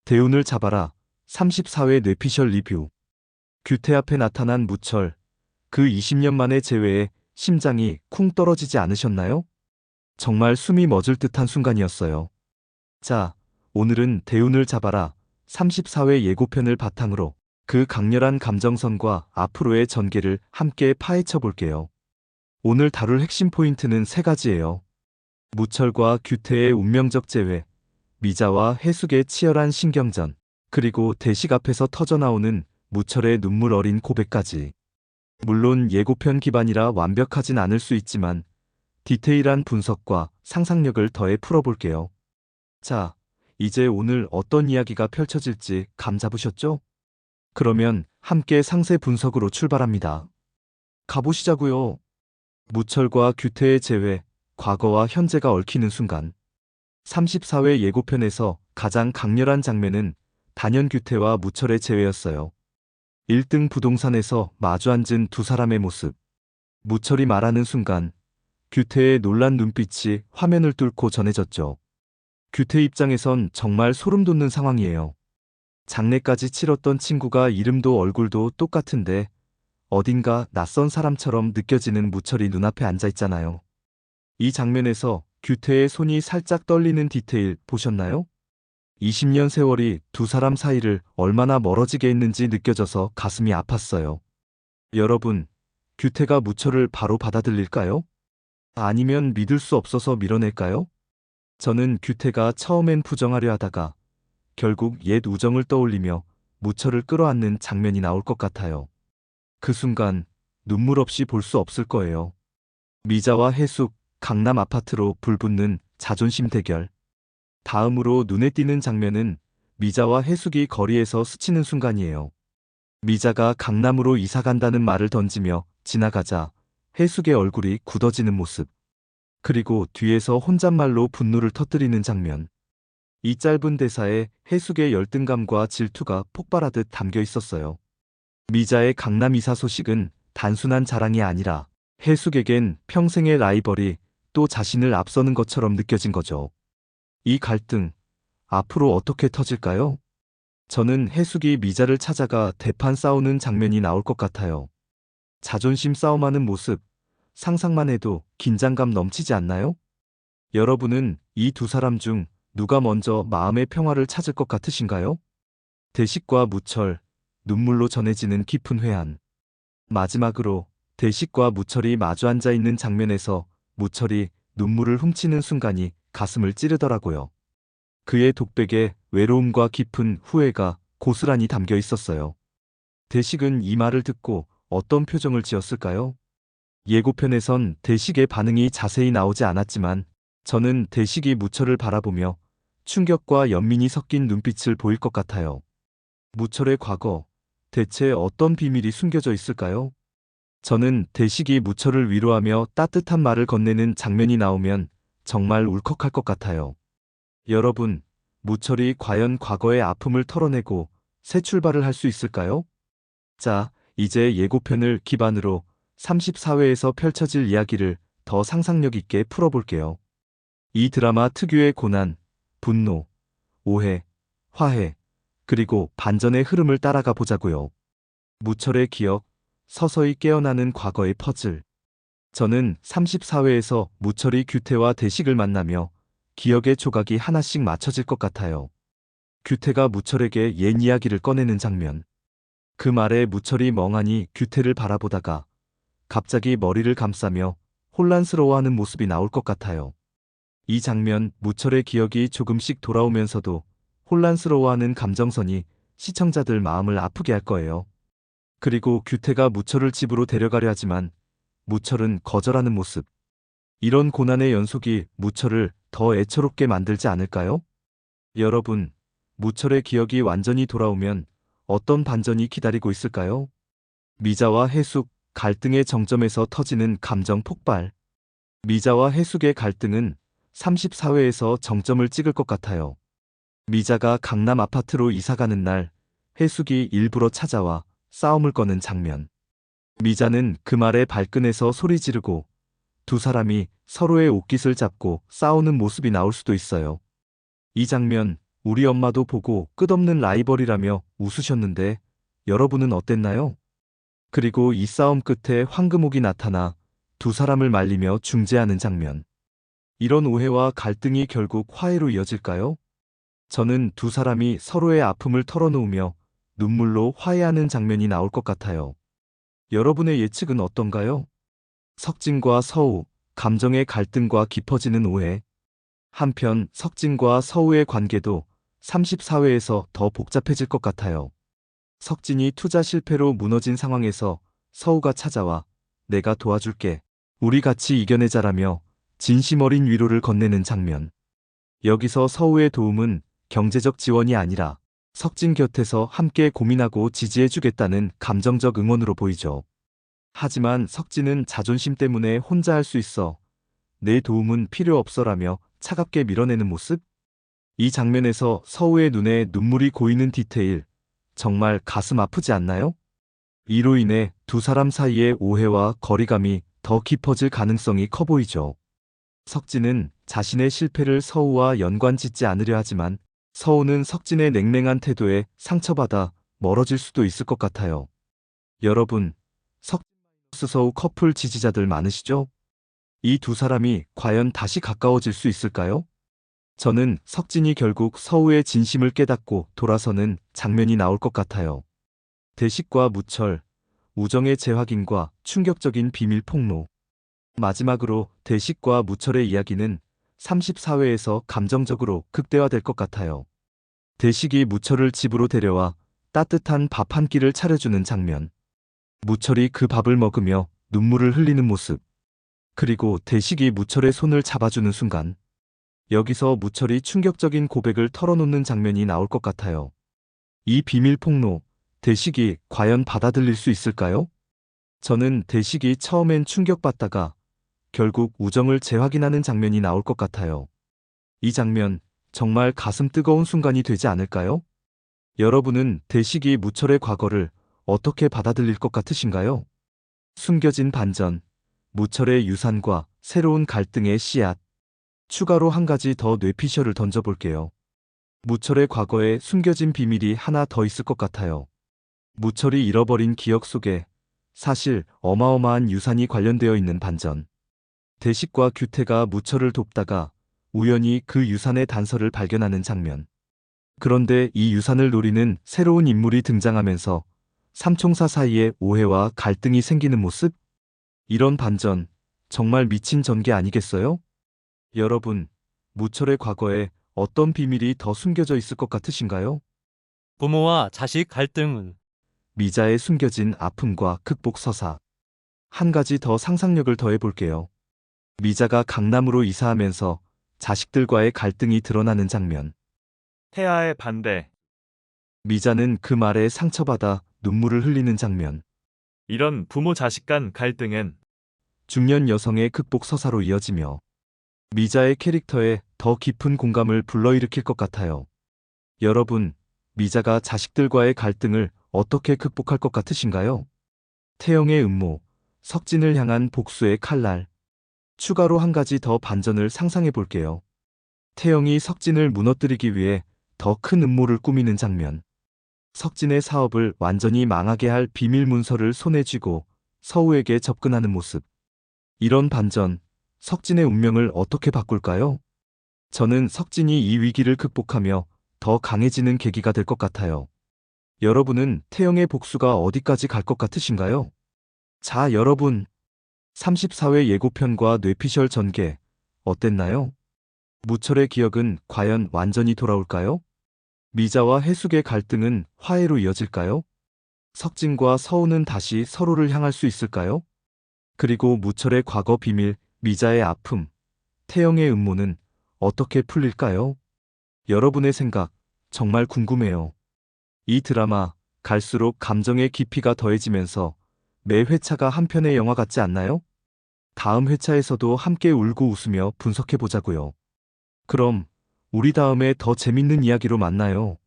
대운을 잡아라. 34회 뇌피셜 리뷰. 규태 앞에 나타난 무철. 그 20년 만의 재회에 심장이 쿵 떨어지지 않으셨나요? 정말 숨이 멎을 듯한 순간이었어요. 자, 오늘은 대운을 잡아라. 34회 예고편을 바탕으로 그 강렬한 감정선과 앞으로의 전개를 함께 파헤쳐 볼게요. 오늘 다룰 핵심 포인트는 세 가지예요. 무철과 규태의 운명적 재회, 미자와 해숙의 치열한 신경전, 그리고 대식 앞에서 터져나오는 무철의 눈물 어린 고백까지. 물론 예고편 기반이라 완벽하진 않을 수 있지만 디테일한 분석과 상상력을 더해 풀어볼게요. 자, 이제 오늘 어떤 이야기가 펼쳐질지 감 잡으셨죠? 그러면 함께 상세 분석으로 출발합니다. 가보시자고요. 무철과 규태의 재회, 과거와 현재가 얽히는 순간. 34회 예고편에서 가장 강렬한 장면은 단연 규태와 무철의 재회였어요. 1등 부동산에서 마주 앉은 두 사람의 모습. 무철이 말하는 순간 규태의 놀란 눈빛이 화면을 뚫고 전해졌죠. 규태 입장에선 정말 소름 돋는 상황이에요. 장례까지 치렀던 친구가 이름도 얼굴도 똑같은데 어딘가 낯선 사람처럼 느껴지는 무철이 눈앞에 앉아 있잖아요. 이 장면에서 규태의 손이 살짝 떨리는 디테일 보셨나요? 20년 세월이 두 사람 사이를 얼마나 멀어지게 했는지 느껴져서 가슴이 아팠어요. 여러분, 규태가 무철을 바로 받아들일까요? 아니면 믿을 수 없어서 밀어낼까요? 저는 규태가 처음엔 부정하려 하다가 결국 옛 우정을 떠올리며 무철을 끌어안는 장면이 나올 것 같아요. 그 순간 눈물 없이 볼 수 없을 거예요. 미자와 해숙, 강남 아파트로 불붙는 자존심 대결. 다음으로 눈에 띄는 장면은 미자와 해숙이 거리에서 스치는 순간이에요. 미자가 강남으로 이사 간다는 말을 던지며 지나가자 해숙의 얼굴이 굳어지는 모습. 그리고 뒤에서 혼잣말로 분노를 터뜨리는 장면. 이 짧은 대사에 해숙의 열등감과 질투가 폭발하듯 담겨 있었어요. 미자의 강남 이사 소식은 단순한 자랑이 아니라 해숙에겐 평생의 라이벌이 또 자신을 앞서는 것처럼 느껴진 거죠. 이 갈등, 앞으로 어떻게 터질까요? 저는 해숙이 미자를 찾아가 대판 싸우는 장면이 나올 것 같아요. 자존심 싸움하는 모습, 상상만 해도 긴장감 넘치지 않나요? 여러분은 이 두 사람 중 누가 먼저 마음의 평화를 찾을 것 같으신가요? 대식과 무철, 눈물로 전해지는 깊은 회한. 마지막으로 대식과 무철이 마주 앉아 있는 장면에서 무철이 눈물을 훔치는 순간이 가슴을 찌르더라고요. 그의 독백에 외로움과 깊은 후회가 고스란히 담겨 있었어요. 대식은 이 말을 듣고 어떤 표정을 지었을까요? 예고편에선 대식의 반응이 자세히 나오지 않았지만 저는 대식이 무철을 바라보며 충격과 연민이 섞인 눈빛을 보일 것 같아요. 무철의 과거, 대체 어떤 비밀이 숨겨져 있을까요? 저는 대식이 무철을 위로하며 따뜻한 말을 건네는 장면이 나오면 정말 울컥할 것 같아요. 여러분, 무철이 과연 과거의 아픔을 털어내고 새 출발을 할 수 있을까요? 자, 이제 예고편을 기반으로 34회에서 펼쳐질 이야기를 더 상상력 있게 풀어볼게요. 이 드라마 특유의 고난, 분노, 오해, 화해, 그리고 반전의 흐름을 따라가 보자고요. 무철의 기억, 서서히 깨어나는 과거의 퍼즐. 저는 34회에서 무철이 규태와 대식을 만나며 기억의 조각이 하나씩 맞춰질 것 같아요. 규태가 무철에게 옛 이야기를 꺼내는 장면. 그 말에 무철이 멍하니 규태를 바라보다가 갑자기 머리를 감싸며 혼란스러워하는 모습이 나올 것 같아요. 이 장면, 무철의 기억이 조금씩 돌아오면서도 혼란스러워하는 감정선이 시청자들 마음을 아프게 할 거예요. 그리고 규태가 무철을 집으로 데려가려 하지만 무철은 거절하는 모습. 이런 고난의 연속이 무철을 더 애처롭게 만들지 않을까요? 여러분, 무철의 기억이 완전히 돌아오면 어떤 반전이 기다리고 있을까요? 미자와 해숙, 갈등의 정점에서 터지는 감정 폭발. 미자와 해숙의 갈등은 34회에서 정점을 찍을 것 같아요. 미자가 강남 아파트로 이사가는 날, 해숙이 일부러 찾아와 싸움을 거는 장면. 미자는 그 말에 발끈해서 소리 지르고 두 사람이 서로의 옷깃을 잡고 싸우는 모습이 나올 수도 있어요. 이 장면, 우리 엄마도 보고 끝없는 라이벌이라며 웃으셨는데 여러분은 어땠나요? 그리고 이 싸움 끝에 황금옥이 나타나 두 사람을 말리며 중재하는 장면. 이런 오해와 갈등이 결국 화해로 이어질까요? 저는 두 사람이 서로의 아픔을 털어놓으며 눈물로 화해하는 장면이 나올 것 같아요. 여러분의 예측은 어떤가요? 석진과 서우, 감정의 갈등과 깊어지는 오해. 한편 석진과 서우의 관계도 34회에서 더 복잡해질 것 같아요. 석진이 투자 실패로 무너진 상황에서 서우가 찾아와 내가 도와줄게. 우리 같이 이겨내자라며 진심 어린 위로를 건네는 장면. 여기서 서우의 도움은 경제적 지원이 아니라 석진 곁에서 함께 고민하고 지지해주겠다는 감정적 응원으로 보이죠. 하지만 석진은 자존심 때문에 혼자 할 수 있어. 내 도움은 필요 없어라며 차갑게 밀어내는 모습? 이 장면에서 서우의 눈에 눈물이 고이는 디테일, 정말 가슴 아프지 않나요? 이로 인해 두 사람 사이의 오해와 거리감이 더 깊어질 가능성이 커 보이죠. 석진은 자신의 실패를 서우와 연관짓지 않으려 하지만 서우는 석진의 냉랭한 태도에 상처받아 멀어질 수도 있을 것 같아요. 여러분, 석진 서우 커플 지지자들 많으시죠? 이 두 사람이 과연 다시 가까워질 수 있을까요? 저는 석진이 결국 서우의 진심을 깨닫고 돌아서는 장면이 나올 것 같아요. 대식과 무철, 우정의 재확인과 충격적인 비밀 폭로. 마지막으로 대식과 무철의 이야기는 34회에서 감정적으로 극대화될 것 같아요. 대식이 무철을 집으로 데려와 따뜻한 밥 한 끼를 차려주는 장면. 무철이 그 밥을 먹으며 눈물을 흘리는 모습. 그리고 대식이 무철의 손을 잡아주는 순간. 여기서 무철이 충격적인 고백을 털어놓는 장면이 나올 것 같아요. 이 비밀 폭로, 대식이 과연 받아들일 수 있을까요? 저는 대식이 처음엔 충격받다가 결국 우정을 재확인하는 장면이 나올 것 같아요. 이 장면, 정말 가슴 뜨거운 순간이 되지 않을까요? 여러분은 대식이 무철의 과거를 어떻게 받아들일 것 같으신가요? 숨겨진 반전, 무철의 유산과 새로운 갈등의 씨앗. 추가로 한 가지 더 뇌피셜을 던져볼게요. 무철의 과거에 숨겨진 비밀이 하나 더 있을 것 같아요. 무철이 잃어버린 기억 속에 사실 어마어마한 유산이 관련되어 있는 반전. 대식과 규태가 무철을 돕다가 우연히 그 유산의 단서를 발견하는 장면. 그런데 이 유산을 노리는 새로운 인물이 등장하면서 삼총사 사이에 오해와 갈등이 생기는 모습? 이런 반전, 정말 미친 전개 아니겠어요? 여러분, 무철의 과거에 어떤 비밀이 더 숨겨져 있을 것 같으신가요? 부모와 자식 갈등은 미자의 숨겨진 아픔과 극복 서사. 한 가지 더 상상력을 더해볼게요. 미자가 강남으로 이사하면서 자식들과의 갈등이 드러나는 장면. 태아의 반대. 미자는 그 말에 상처받아 눈물을 흘리는 장면. 이런 부모 자식 간 갈등은 중년 여성의 극복 서사로 이어지며 미자의 캐릭터에 더 깊은 공감을 불러일으킬 것 같아요. 여러분, 미자가 자식들과의 갈등을 어떻게 극복할 것 같으신가요? 태영의 음모, 석진을 향한 복수의 칼날. 추가로 한 가지 더 반전을 상상해 볼게요. 태영이 석진을 무너뜨리기 위해 더 큰 음모를 꾸미는 장면. 석진의 사업을 완전히 망하게 할 비밀 문서를 손에 쥐고 서우에게 접근하는 모습. 이런 반전, 석진의 운명을 어떻게 바꿀까요? 저는 석진이 이 위기를 극복하며 더 강해지는 계기가 될 것 같아요. 여러분은 태영의 복수가 어디까지 갈 것 같으신가요? 자, 여러분. 34회 예고편과 뇌피셜 전개, 어땠나요? 무철의 기억은 과연 완전히 돌아올까요? 미자와 해숙의 갈등은 화해로 이어질까요? 석진과 서우는 다시 서로를 향할 수 있을까요? 그리고 무철의 과거 비밀, 미자의 아픔, 태영의 음모는 어떻게 풀릴까요? 여러분의 생각, 정말 궁금해요. 이 드라마, 갈수록 감정의 깊이가 더해지면서 매 회차가 한 편의 영화 같지 않나요? 다음 회차에서도 함께 울고 웃으며 분석해보자고요. 그럼, 우리 다음에 더 재밌는 이야기로 만나요.